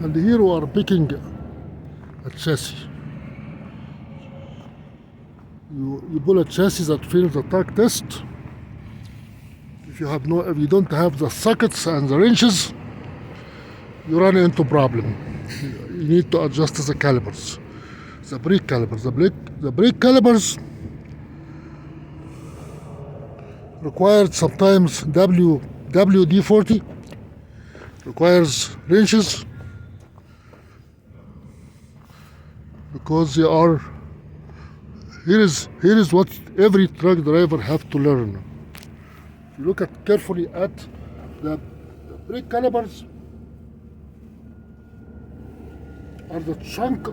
And here we are picking a chassis. You pull a chassis that fails the torque test. If you don't have the sockets and the wrenches, you run into problem. You need to adjust the calipers, the brake calipers. The brake calipers required sometimes WD-40, requires wrenches, because they are. Here is what every truck driver have to learn. If you look carefully at the brake calipers, are the chunk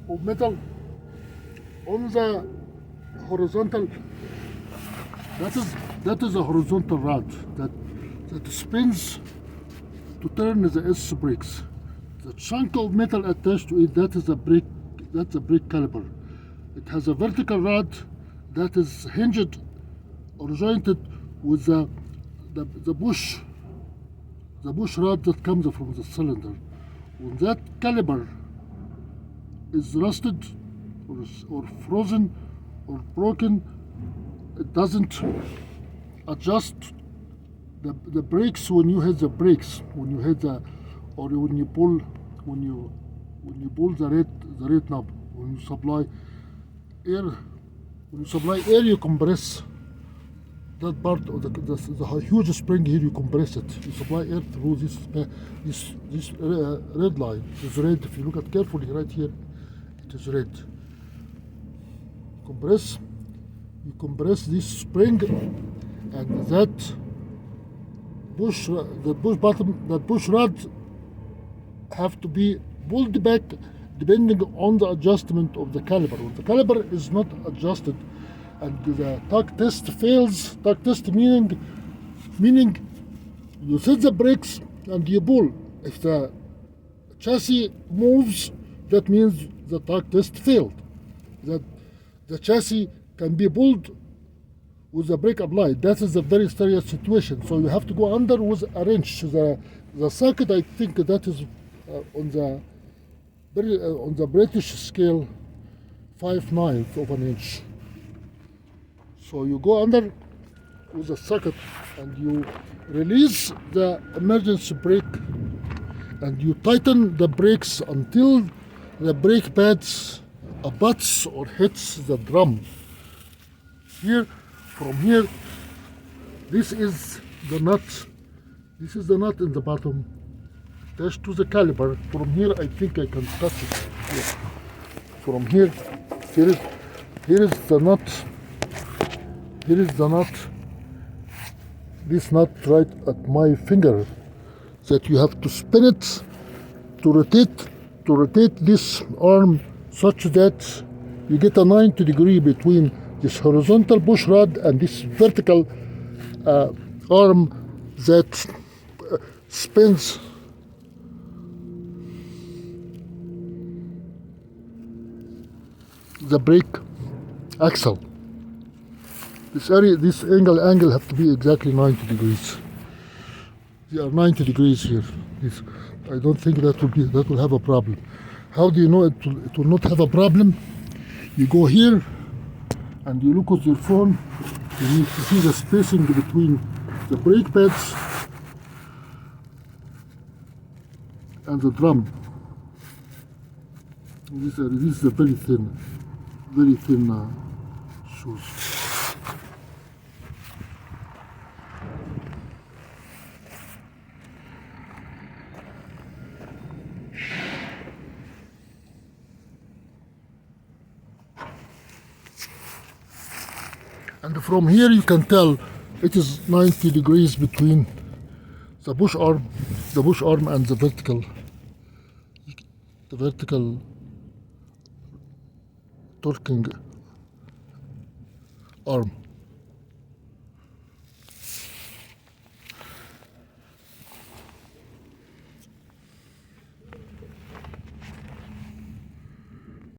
of metal on the horizontal. That is a horizontal rod that spins to turn the S brakes. The chunk of metal attached to it, that's a brake caliper. It has a vertical rod that is hinged or jointed with the bush rod that comes from the cylinder. When that caliper is rusted or frozen or broken, it doesn't adjust the brakes when you hit the brakes, when you hit the, or when you pull the red knob. When you supply air, you compress that part of the huge spring here. You compress it. You supply air through this red line. It's red. If you look at carefully right here, it is red. You compress this spring, and that bush rod have to be pulled back depending on the adjustment of the caliper. When the caliper is not adjusted and the torque test fails, torque test meaning you set the brakes and you pull. If the chassis moves, that means the torque test failed. That the chassis can be pulled with the brake applied. That is a very serious situation. So you have to go under with a wrench. The socket, I think that is on the British scale, 5/9 of an inch. So you go under with a socket and you release the emergency brake and you tighten the brakes until the brake pads abuts or hits the drum. From here, this is the nut. This is the nut in the bottom attached to the caliper. From here, I think I can touch it. Here. From here, here is the nut. Here is the nut. This nut right at my finger, that you have to spin it to rotate this arm such that you get a 90 degree between this horizontal bush rod and this vertical arm that spins the brake axle. This angle have to be exactly 90 degrees. They are 90 degrees here. I don't think that will have a problem. How do you know it will not have a problem? You go here and you look at your phone. You need to see the spacing between the brake pads and the drum. These are very thin shoes. And from here you can tell it is 90 degrees between the bush arm and the vertical torquing arm.